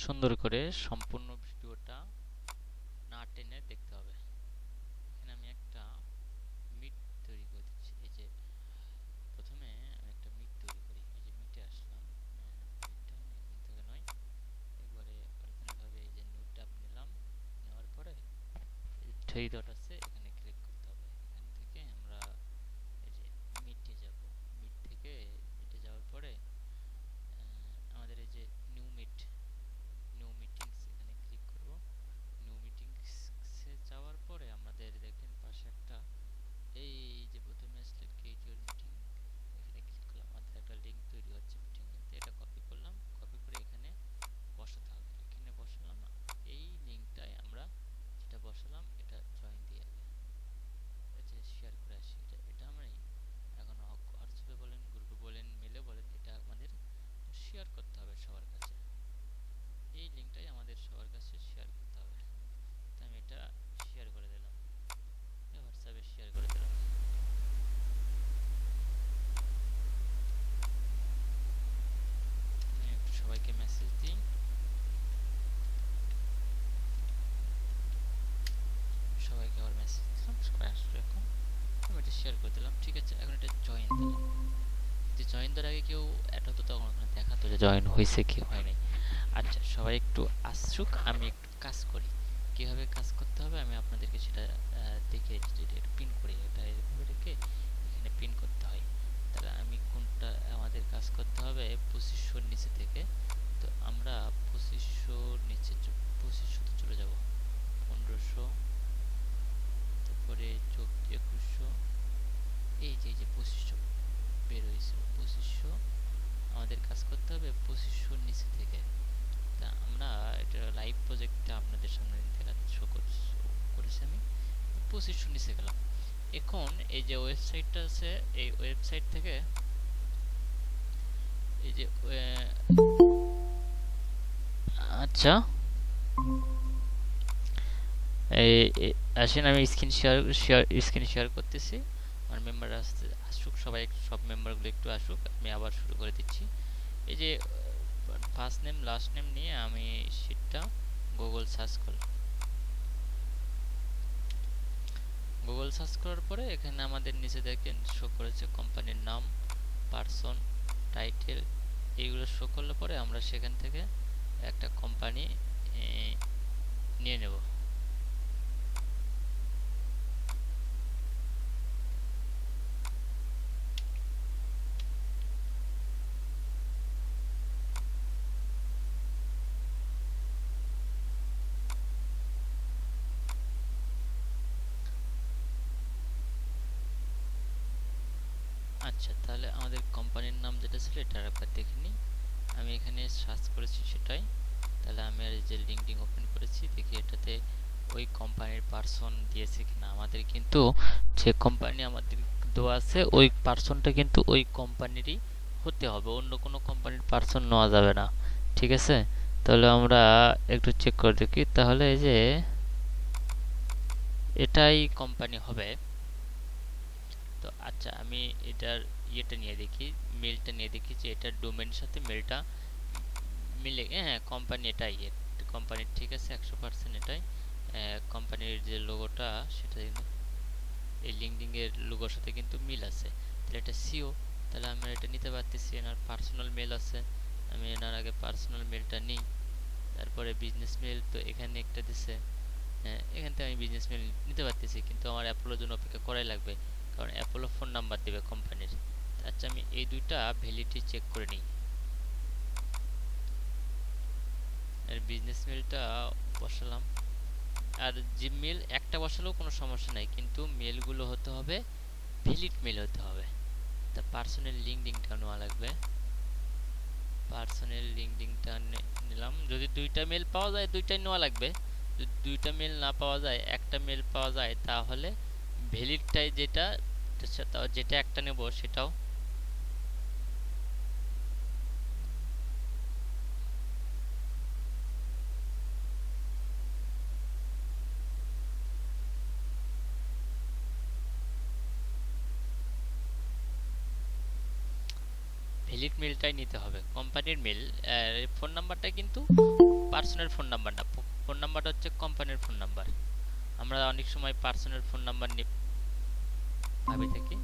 সুন্দর করে সম্পূর্ণ ভিডিওটা না টেনে দেখতে হবে। এখানে আমি একটা মিট তৈরি করে দিচ্ছি। এই যে প্রথমে আমি একটা মিট তৈরি করি। এই যে মিটে আসলাম। মিটটা আমি এখান থেকে নয়, একবারে অরিজিনালভাবে এই যে নিউ ট্যাব নিলাম। নেওয়ার পরে এই থ্রি ডট আছে, এখানে ক্লিক করতে হবে। এখান থেকে আমরা এই যে মিটে যাব। মিট থেকে মিটে যাওয়ার পরে আমাদের এই যে নিউ মিট, নিউ মিটিংস, এখানে ক্লিক করব। নিউ মিটিংসে যাওয়ার পরে আমাদের দেখেন পাশে একটা, এই যে প্রথমে আসলে ক্রিয়েট ইউর মিটিং, এখানে ক্লিক করলাম। আমাদের একটা লিঙ্ক তৈরি হচ্ছে মিটিং লিঙ্ক, এটা কপি করলাম। কপি করে এখানে বসাতে হবে। এখানে বসালাম। এই লিঙ্কটাই আমরা যেটা বসালাম এটা জয়েন দিয়ে আগে এটা শেয়ার করে আসি। এটা আমরা এখন হোয়াটসঅ্যাপে বলেন, গ্রুপে বলেন, মেলে বলেন, এটা আমাদের শেয়ার করতে হবে সবার কাছে। এই লিঙ্কটাই আমাদের সবার কাছে শেয়ার করতে হবে। তো আমি এটা শেয়ার করে দিলাম, হোয়াটসঅ্যাপে শেয়ার করে দিলাম। আমি একটু সবাইকে মেসেজ দিই। সবাইকে আবার মেসেজ দিলাম, সবাই আসবে। এখন আমি এটা শেয়ার করে দিলাম, ঠিক আছে। এখন এটা জয়েন দিলাম। যদি জয়েন দেওয়ার আগে কেউ অ্যাড হতো তখন ওখানে দেখাতো যে জয়েন হয়েছে কি হয় নাই। আচ্ছা, সবাই একটু আসুক, আমি একটু কাজ করি। কিভাবে কাজ করতে হবে আমি আপনাদেরকে সেটা দেখে দিচ্ছি। এটা পিন করি, এটা এভাবে রেখে এখানে পিন করতে হয়। তাহলে আমি কোনটা আমাদের কাজ করতে হবে 2500 নিচে থেকে। তো আমরা 2500 নিচে 2500 চলে যাব। 1500, তারপরে 2100, এই যে 2500 বের হয়েছে। 2500 আমাদের কাজ করতে হবে 2500 নিচে থেকে। তা আমরা এটা লাইভ প্রজেক্টটা আপনাদের সামনে শো করেছি। আমি 2500 নিচে গেলাম। এখন এই যে ওয়েবসাইটটা আছে, এই ওয়েবসাইট থেকে এই যে আচ্ছা, এই আসেন আমি স্ক্রিন শেয়ার করতেছি। আমার মেম্বার আসুক, সবাই সব মেম্বারগুলো একটু আসুক, আমি আবার শুরু করে দিচ্ছি। এই যে ফার্স্ট নেম লাস্ট নেম নিয়ে আমি শীটটা গুগল সার্চ করলাম। গুগল সার্চ করার পরে এখানে আমাদের নিচে দেখেন শো করেছে কোম্পানির নাম, পার্সন, টাইটেল, এইগুলো শো করলে পরে আমরা সেখান থেকে একটা কোম্পানি নিয়ে নেব। আচ্ছা, তাহলে আমাদের কোম্পানির নাম যেটা ছিল এটা একবার দেখে নিই। আমি এখানে সার্চ করেছি সেটাই। তাহলে আমি আর যে লিঙ্কডিন ওপেন করেছি, দেখি এটাতে ওই কোম্পানির পার্সন দিয়েছে কিনা। আমাদের কিন্তু যে কোম্পানি আমাদের দেওয়া আছে ওই পার্সনটা কিন্তু ওই কোম্পানিরই হতে হবে, অন্য কোনো কোম্পানির পার্সন নেওয়া যাবে না, ঠিক আছে। তাহলে আমরা একটু চেক করে দেখি। তাহলে এই যে এটাই কোম্পানি হবে। তো আচ্ছা, আমি এটার ইয়েটা নিয়ে দেখি, মেলটা নিয়ে দেখি যে এটার ডোমেনের সাথে মেলটা মিলে। হ্যাঁ, কোম্পানি এটাই, কোম্পানির ঠিক আছে 100% এটাই। কোম্পানির যে লোগোটা সেটা কিন্তু এই লিঙ্কডিন এর লোগোর সাথে কিন্তু মিল আছে। তাহলে এটা সিও, তাহলে আমরা এটা নিতে পারতেছি। এনার পার্সোনাল মেল আছে, আমি এনার আগে পার্সোনাল মেলটা নিই। তারপরে বিজনেস মেল তো এখানে একটা দিছে। হ্যাঁ, এখান থেকে আমি বিজনেস মেল নিতে পারতেছি, কিন্তু আমার অ্যাপোলোর জন্য অপেক্ষা করাই লাগবে, কারণ অ্যাপোলো ফোন নাম্বার দেবে কোম্পানির। আচ্ছা, আমি এই দুইটা ভ্যালিডিটি চেক করে নিই। আর বিজনেস মেলটা বসালাম, আর জিমেল একটা বসালেও কোনো সমস্যা নাই, কিন্তু মেলগুলো হতে হবে ভ্যালিড মেল হতে হবে। তা পার্সোনাল লিঙ্কডিনটা নেওয়া লাগবে। পার্সোনাল লিঙ্কডিনটা নিলাম। যদি দুইটা মেল পাওয়া যায় দুইটাই নেওয়া লাগবে। যদি দুইটা মেল না পাওয়া যায়, একটা মেল পাওয়া যায়, তাহলে ভ্যালিডটাই যেটা যেটা একটা নেব সেটাও। ভ্যালিড মেলটাই নিতে হবে, কোম্পানির মেল। ফোন নাম্বারটা কিন্তু পার্সনের ফোন নাম্বার না, ফোন নাম্বারটা হচ্ছে কোম্পানির ফোন নাম্বার। আমরা অনেক সময় পার্সনের ফোন নাম্বার নিয়ে ভাবি থাকি।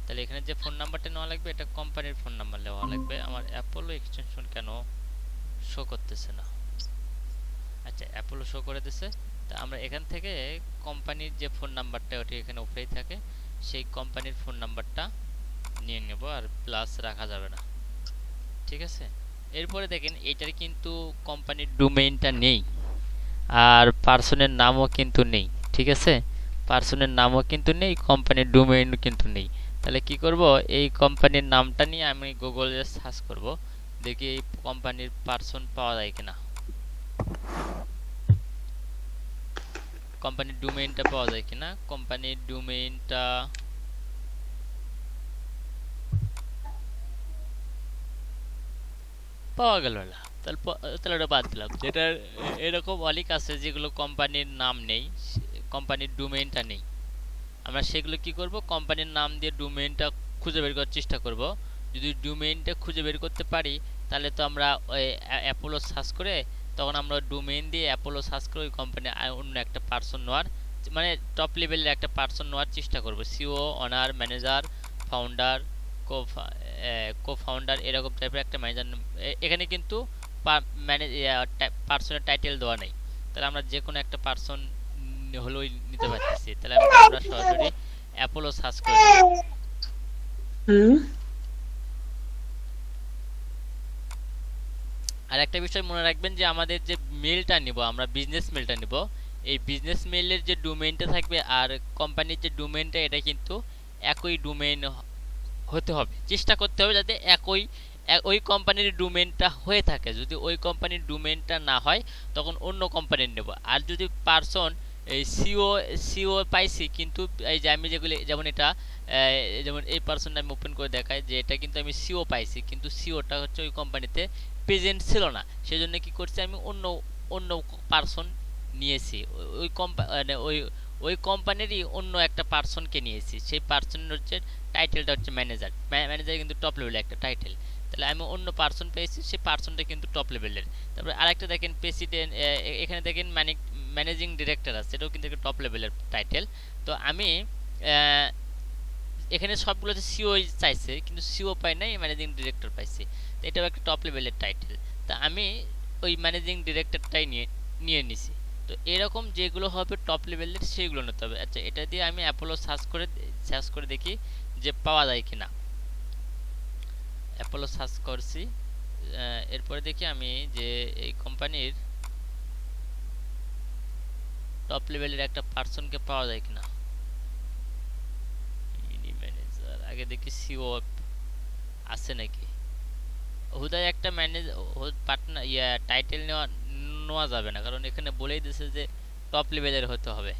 তাহলে এখানে যে ফোন নাম্বারটা নেওয়া লাগবে এটা কোম্পানির ফোন নাম্বার নেওয়া লাগবে। আমার অ্যাপোলো এক্সটেনশন কেন শো করতেছে না? আচ্ছা, অ্যাপোলো শো করে দিছে। তা আমরা এখান থেকে কোম্পানির যে ফোন নাম্বারটা ওটি এখানে উপরেই থাকে, সেই কোম্পানির ফোন নাম্বারটা নিয়ে নেব, আর প্লাস রাখা যাবে না। ঠিক আছে, এরপরে দেখেন এটার কিন্তু কোম্পানির ডোমেইনটা নেই, আর পার্সনের নামও কিন্তু নেই। ঠিক আছে, পার্সনের নামও কিন্তু নেই, কোম্পানির ডোমেইনও কিন্তু নেই। তাহলে কি করব, এই কোম্পানির নামটা নিয়ে আমি গুগলে সার্চ করব, দেখি এই কোম্পানির পার্সন পাওয়া যায় কিনা, কোম্পানির ডোমেইনটা পাওয়া যায় কিনা। কোম্পানির ডোমেইনটা পাওয়া গেল না। তাহলে তাহলে ওটা বাদ দিলাম। যেটা এরকম অনেক আছে যেগুলো কোম্পানির নাম নেই, কোম্পানির ডোমেইনটা নেই। আমরা সেগুলো কি করব, কোম্পানির নাম দিয়ে ডোমেইনটা খুঁজে বের করার চেষ্টা করব। যদি ডোমেইনটা খুঁজে বের করতে পারি, তাহলে তো আমরা ওই অ্যাপোলো সার্চ করে, তখন আমরা ডোমেইন দিয়ে অ্যাপোলো সার্চ করে ওই কোম্পানি অন্য একটা পার্সন নেওয়ার, মানে টপ লেভেলের একটা পার্সন নেওয়ার চেষ্টা করব। CEO, owner, manager, founder, co founder, এরকম টাইপের একটা ম্যানেজার। এখানে কিন্তু পার্সনের টাইটেল দেওয়া নেই। তাহলে আমরা যে কোনো একটা পার্সন হলেই নিতে পারতেছি। তাহলে আমরা সরাসরি অ্যাপোলো সার্চ করে দেব। আর একটা বিষয় মনে রাখবেন যে আমাদের যে মেলটা নিব, আমরা বিজনেস মেলটা নিব, এই বিজনেস মেইলের যে ডোমেইনটা থাকবে আর কোম্পানির যে ডোমেইনটা, এটা কিন্তু একই ডোমেইন হতে হবে। চেষ্টা করতে হবে যাতে ওই কোম্পানির ডোমেইনটা হয়ে থাকে। যদি ওই কোম্পানির ডোমেইনটা না হয়, তখন অন্য কোম্পানির নেব। আর যদি পার্সন এই সিও সিও পাইছি, কিন্তু এই যে আমি যেগুলি, যেমন এটা যেমন এই পার্সনটা আমি ওপেন করে দেখাই যে এটা কিন্তু আমি সিও পাইছি, কিন্তু সিওটা হচ্ছে ওই কোম্পানিতে প্রেজেন্ট ছিল না। সেজন্য কি করছি, আমি অন্য অন্য পার্সন নিয়েছি। ওই মানে ওই কোম্পানিরই অন্য একটা পার্সনকে নিয়েছি। সেই পার্সনের হচ্ছে টাইটেলটা হচ্ছে ম্যানেজার। ম্যানেজার কিন্তু টপ লেভেলের একটা টাইটেল। তাহলে আমি অন্য পার্সন পেয়েছি, সেই পার্সনটা কিন্তু টপ লেভেলের। তারপরে আরেকটা দেখেন প্রেসিডেন্ট, এখানে দেখেন ম্যানেজিং ডিরেক্টর আছে, এটাও কিন্তু একটা টপ লেভেলের টাইটেল। তো আমি এখানে সবগুলোতে সিও চাইছে, কিন্তু সিও পাই নাই, ম্যানেজিং ডিরেক্টর পাইছি। তো এটাও একটা টপ লেভেলের টাইটেল। তা আমি ওই ম্যানেজিং ডিরেক্টরটাই নিয়ে নিছি। তো এরকম যেগুলো হবে টপ লেভেলের সেগুলো নিতে হবে। আচ্ছা, এটা দিয়ে আমি অ্যাপোলো সার্চ করে দেখি যে পাওয়া যায় কিনা। অ্যাপোলো সার্চ করছি, এরপরে দেখি আমি যে এই কোম্পানির টপ লেভেলের একটা পার্সনকে পাওয়া যায় কিনা। ম্যানেজার, আগে দেখি সিও আছে নাকি। হুদায় একটা ম্যানেজার পার্টনার টাইটেল নেওয়া যাবে না, কারণ এখানে বলেই দিয়েছে যে টপ লেভেলের হতে হবে।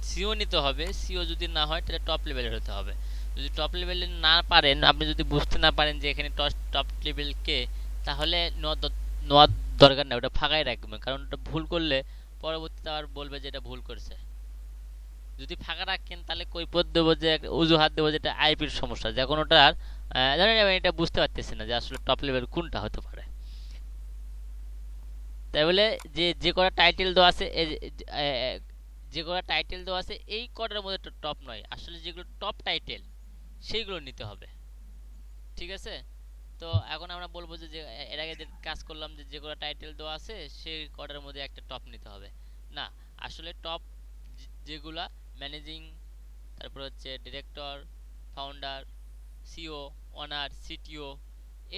সিও নিতে হবে, সিও যদি না হয় তাহলে টপ লেভেলের হতে হবে। যদি টপ লেভেলের না পারেন, আপনি যদি বুঝতে না পারেন যে এখানে টপ লেভেল কে, তাহলে নেওয়ার দরকার নেই, ওটা ফাঁকাই রাখবেন। কারণ ওটা ভুল করলে পরবর্তীতে আবার বলবে যে এটা ভুল করছে। যদি ফাঁকা রাখেন তাহলে কৈফিয়ত দেবো, যে অজুহাত দেবো যে এটা আইপির সমস্যা, যখন ওটার ধরেন আমি এটা বুঝতে পারতেছি না যে আসলে টপ লেভেল কোনটা হতে পারে। তাই বলে যে কটা টাইটেল দেওয়া আছে, যে কটা টাইটেল দেওয়া আছে এই কটার মধ্যে টপ নয়, আসলে যেগুলো টপ টাইটেল সেইগুলো নিতে হবে। ঠিক আছে, তো এখন আমরা বলবো যে এর আগে যে কাজ করলাম যে যে কটা টাইটেল দেওয়া আছে সেই কটার মধ্যে একটা টপ নিতে হবে না। আসলে টপ যেগুলা ম্যানেজিং, তারপর হচ্ছে director, founder, CEO, owner, CTO,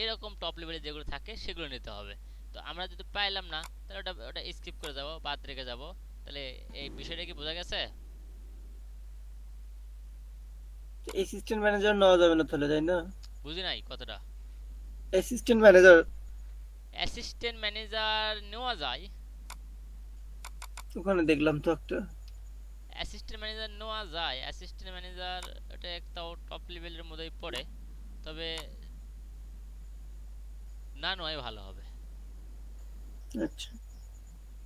এরকম টপ লেভেলে যেগুলো থাকে সেগুলো নিতে হবে। তো আমরা যদি পাইলাম না, তাহলে ওটা ওটা স্কিপ করে যাব, বাদ রেখে যাব। তাহলে এই বিষয়টা কি বোঝা গেছে? অ্যাসিস্ট্যান্ট ম্যানেজার নেওয়া যাবে না তাহলে, তাই না? বুঝি নাই কথাটা। অ্যাসিস্ট্যান্ট ম্যানেজার অ্যাসিস্ট্যান্ট ম্যানেজার নেওয়া যায়। ওখানে দেখলাম তো একটা। অ্যাসিস্ট্যান্ট ম্যানেজার নেওয়া যায়, অ্যাসিস্ট্যান্ট ম্যানেজার এটা একটাও টপ লেভেলের মধ্যেই পড়ে। তবে না নয় ভালো হবে। আচ্ছা,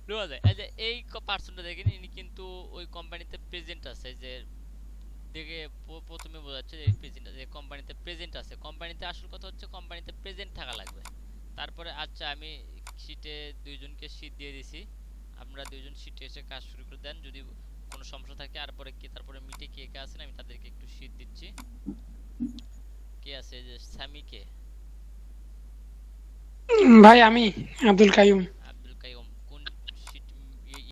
নেওয়া যায়। এই যে এই পার্সনটা দেখেন, ইনি কিন্তু ওই কোম্পানিতে প্রেজেন্ট আছে, যে দেখে প্রথমে বোঝা যাচ্ছে যে প্রেজেন্ট আছে, কোম্পানিতে প্রেজেন্ট আছে। কোম্পানিতে আসল কথা হচ্ছে কোম্পানিতে প্রেজেন্ট থাকা লাগবে। তারপরে আচ্ছা আমি শীটে দুইজনকে শীট দিয়ে দিছি, আমরা দুইজন শীটে এসে কাজ শুরু করে দেন, যদি কোনো সমস্যা থাকে। আর পরে কি তারপরে মিটে কে কে আছেন আমি তাদেরকে একটু শীট দিচ্ছি। কে আছে, যে স্যামি কে? ভাই আমি আব্দুল কাইয়ুম।